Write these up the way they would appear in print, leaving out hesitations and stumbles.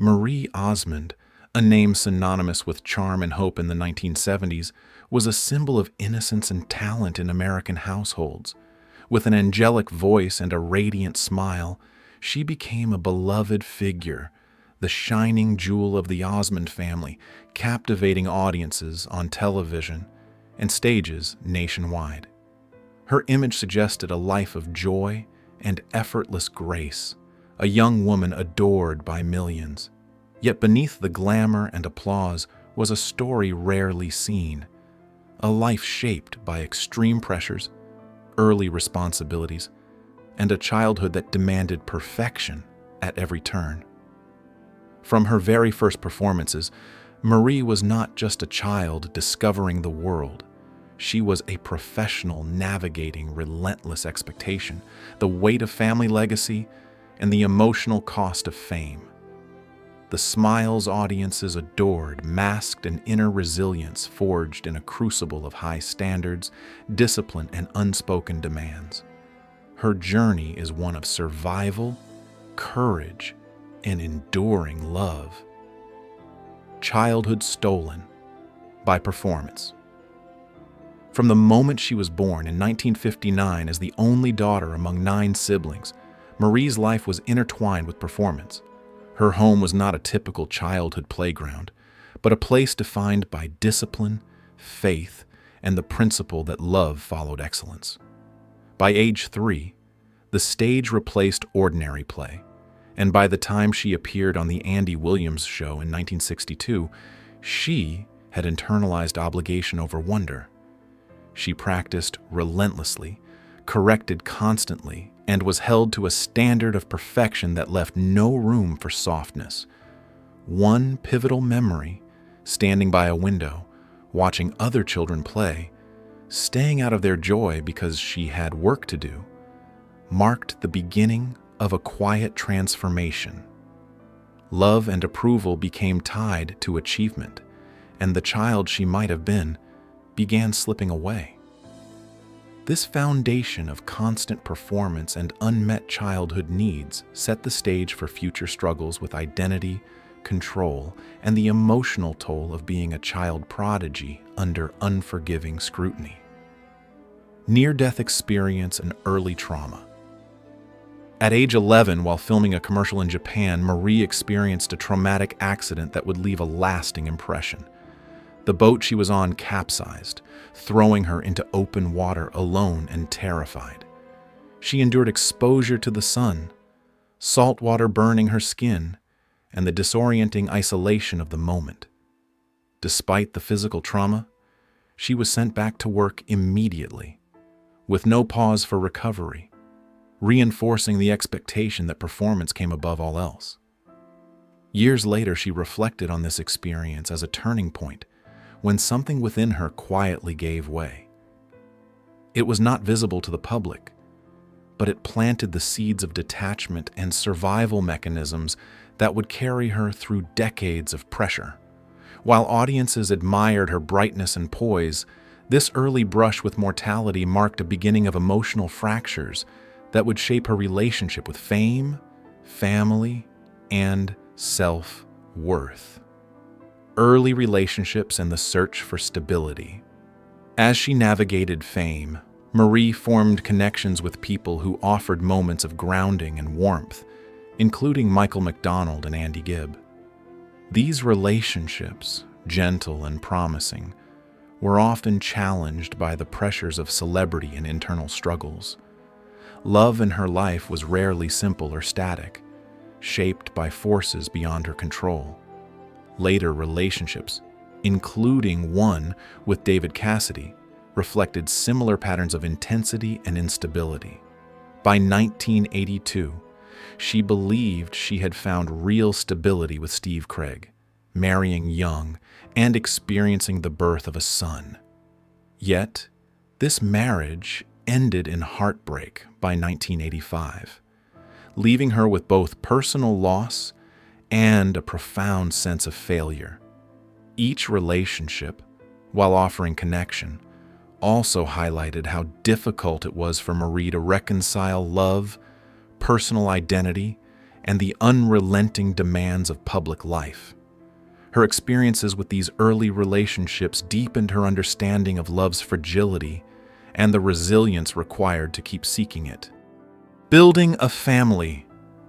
Marie Osmond, a name synonymous with charm and hope in the 1970s, was a symbol of innocence and talent in American households. With an angelic voice and a radiant smile, she became a beloved figure, the shining jewel of the Osmond family, captivating audiences on television and stages nationwide. Her image suggested a life of joy and effortless grace, a young woman adored by millions. Yet beneath the glamour and applause was a story rarely seen, a life shaped by extreme pressures, early responsibilities, and a childhood that demanded perfection at every turn. From her very first performances, Marie was not just a child discovering the world. She was a professional navigating relentless expectation, the weight of family legacy, and the emotional cost of fame. The smiles audiences adored masked an inner resilience forged in a crucible of high standards, discipline, and unspoken demands. Her journey is one of survival, courage, and enduring love. Childhood stolen by performance. From the moment she was born in 1959 as the only daughter among 9 siblings, Marie's life was intertwined with performance. Her home was not a typical childhood playground, but a place defined by discipline, faith, and the principle that love followed excellence. By age 3, the stage replaced ordinary play, and by the time she appeared on The Andy Williams Show in 1962, she had internalized obligation over wonder. She practiced relentlessly, corrected constantly, and was held to a standard of perfection that left no room for softness. One pivotal memory, standing by a window, watching other children play, staying out of their joy because she had work to do, marked the beginning of a quiet transformation. Love and approval became tied to achievement, and the child she might have been began slipping away. This foundation of constant performance and unmet childhood needs set the stage for future struggles with identity, control, and the emotional toll of being a child prodigy under unforgiving scrutiny. Near-death experience and early trauma. At age 11, while filming a commercial in Japan, Marie experienced a traumatic accident that would leave a lasting impression. The boat she was on capsized, throwing her into open water alone and terrified. She endured exposure to the sun, salt water burning her skin, and the disorienting isolation of the moment. Despite the physical trauma, she was sent back to work immediately, with no pause for recovery, reinforcing the expectation that performance came above all else. Years later, she reflected on this experience as a turning point when something within her quietly gave way. It was not visible to the public, but it planted the seeds of detachment and survival mechanisms that would carry her through decades of pressure. While audiences admired her brightness and poise, this early brush with mortality marked a beginning of emotional fractures that would shape her relationship with fame, family, and self-worth. Early relationships and the search for stability. As she navigated fame, Marie formed connections with people who offered moments of grounding and warmth, including Michael McDonald and Andy Gibb. These relationships, gentle and promising, were often challenged by the pressures of celebrity and internal struggles. Love in her life was rarely simple or static, shaped by forces beyond her control. Later relationships, including one with David Cassidy, reflected similar patterns of intensity and instability. By 1982, she believed she had found real stability with Steve Craig, marrying young and experiencing the birth of a son. Yet, this marriage ended in heartbreak by 1985, leaving her with both personal loss and a profound sense of failure. Each relationship, while offering connection, also highlighted how difficult it was for Marie to reconcile love, personal identity, and the unrelenting demands of public life. Her experiences with these early relationships deepened her understanding of love's fragility and the resilience required to keep seeking it. Building a family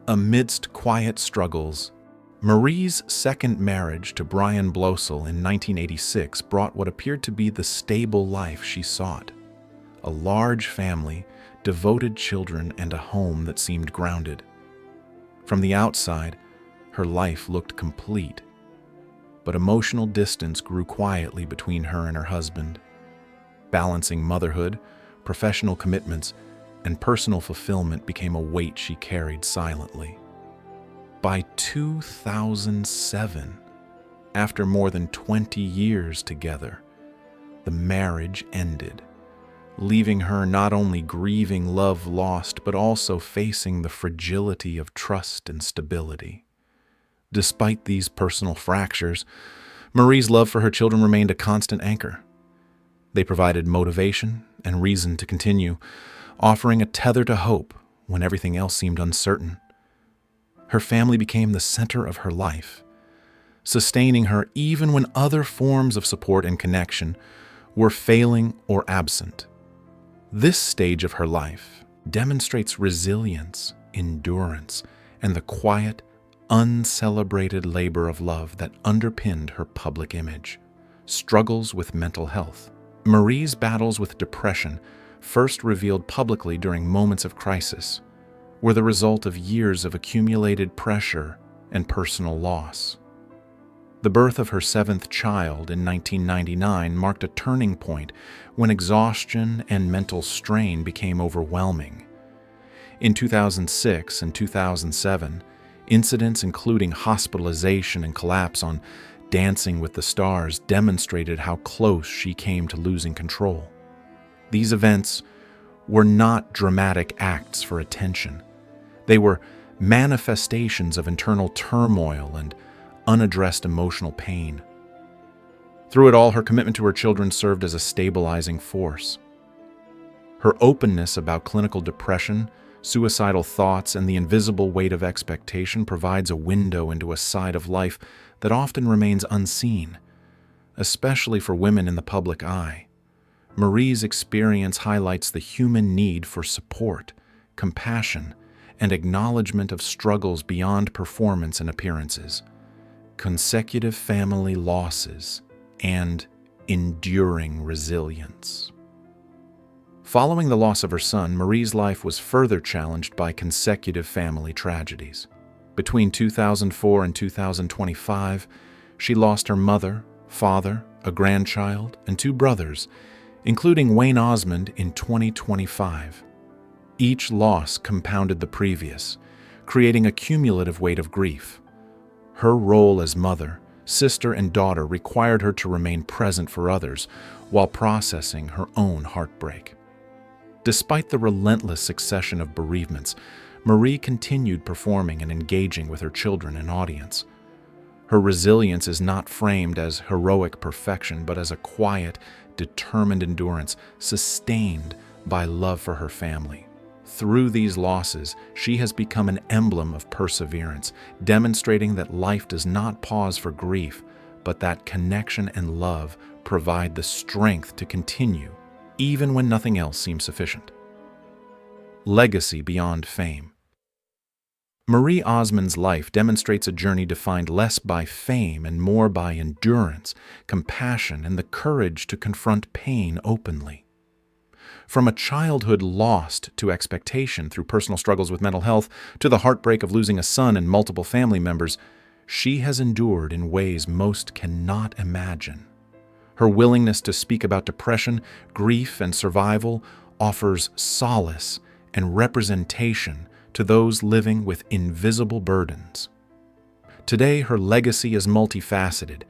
amidst quiet struggles. Marie's second marriage to Brian Blosel in 1986 brought what appeared to be the stable life she sought. A large family, devoted children, and a home that seemed grounded. From the outside, her life looked complete, but emotional distance grew quietly between her and her husband. Balancing motherhood, professional commitments, and personal fulfillment became a weight she carried silently. By 2007, after more than 20 years together, the marriage ended, leaving her not only grieving love lost, but also facing the fragility of trust and stability. Despite these personal fractures, Marie's love for her children remained a constant anchor. They provided motivation and reason to continue, offering a tether to hope when everything else seemed uncertain. Her family became the center of her life, sustaining her even when other forms of support and connection were failing or absent. This stage of her life demonstrates resilience, endurance, and the quiet, uncelebrated labor of love that underpinned her public image. Struggles with mental health. Marie's battles with depression, first revealed publicly during moments of crisis, were the result of years of accumulated pressure and personal loss. The birth of her seventh child in 1999 marked a turning point when exhaustion and mental strain became overwhelming. In 2006 and 2007, incidents including hospitalization and collapse on Dancing with the Stars demonstrated how close she came to losing control. These events were not dramatic acts for attention. They were manifestations of internal turmoil and unaddressed emotional pain. Through it all, her commitment to her children served as a stabilizing force. Her openness about clinical depression, suicidal thoughts, and the invisible weight of expectation provides a window into a side of life that often remains unseen, especially for women in the public eye. Marie's experience highlights the human need for support, compassion, and acknowledgement of struggles beyond performance and appearances, consecutive family losses, and enduring resilience. Following the loss of her son, Marie's life was further challenged by consecutive family tragedies. Between 2004 and 2025, she lost her mother, father, a grandchild, and two brothers, including Wayne Osmond in 2025. Each loss compounded the previous, creating a cumulative weight of grief. Her role as mother, sister, and daughter required her to remain present for others while processing her own heartbreak. Despite the relentless succession of bereavements, Marie continued performing and engaging with her children and audience. Her resilience is not framed as heroic perfection, but as a quiet, determined endurance sustained by love for her family. Through these losses, she has become an emblem of perseverance, demonstrating that life does not pause for grief, but that connection and love provide the strength to continue, even when nothing else seems sufficient. Legacy beyond fame. Marie Osmond's life demonstrates a journey defined less by fame and more by endurance, compassion, and the courage to confront pain openly. From a childhood lost to expectation through personal struggles with mental health to the heartbreak of losing a son and multiple family members, she has endured in ways most cannot imagine. Her willingness to speak about depression, grief, and survival offers solace and representation to those living with invisible burdens. Today, her legacy is multifaceted,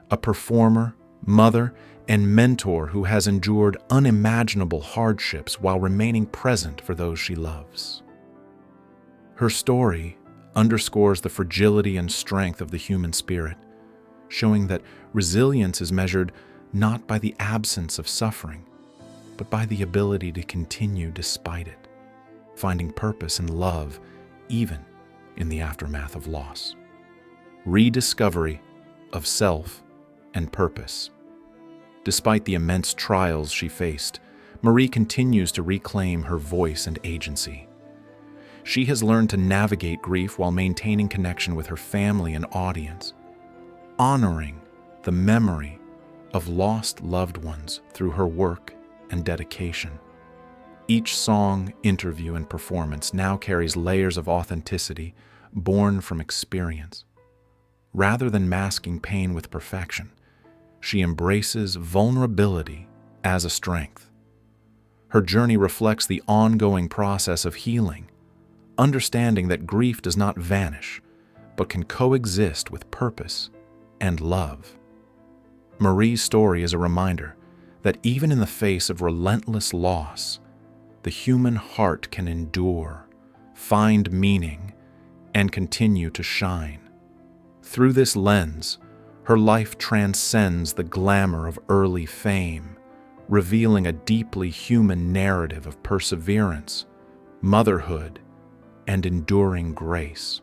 a performer, mother, and mentor who has endured unimaginable hardships while remaining present for those she loves. Her story underscores the fragility and strength of the human spirit, showing that resilience is measured not by the absence of suffering, but by the ability to continue despite it, finding purpose and love even in the aftermath of loss. Rediscovery of self and purpose. Despite the immense trials she faced, Marie continues to reclaim her voice and agency. She has learned to navigate grief while maintaining connection with her family and audience, honoring the memory of lost loved ones through her work and dedication. Each song, interview, and performance now carries layers of authenticity born from experience. Rather than masking pain with perfection, she embraces vulnerability as a strength. Her journey reflects the ongoing process of healing, understanding that grief does not vanish, but can coexist with purpose and love. Marie's story is a reminder that even in the face of relentless loss, the human heart can endure, find meaning, and continue to shine. Through this lens, her life transcends the glamour of early fame, revealing a deeply human narrative of perseverance, motherhood, and enduring grace.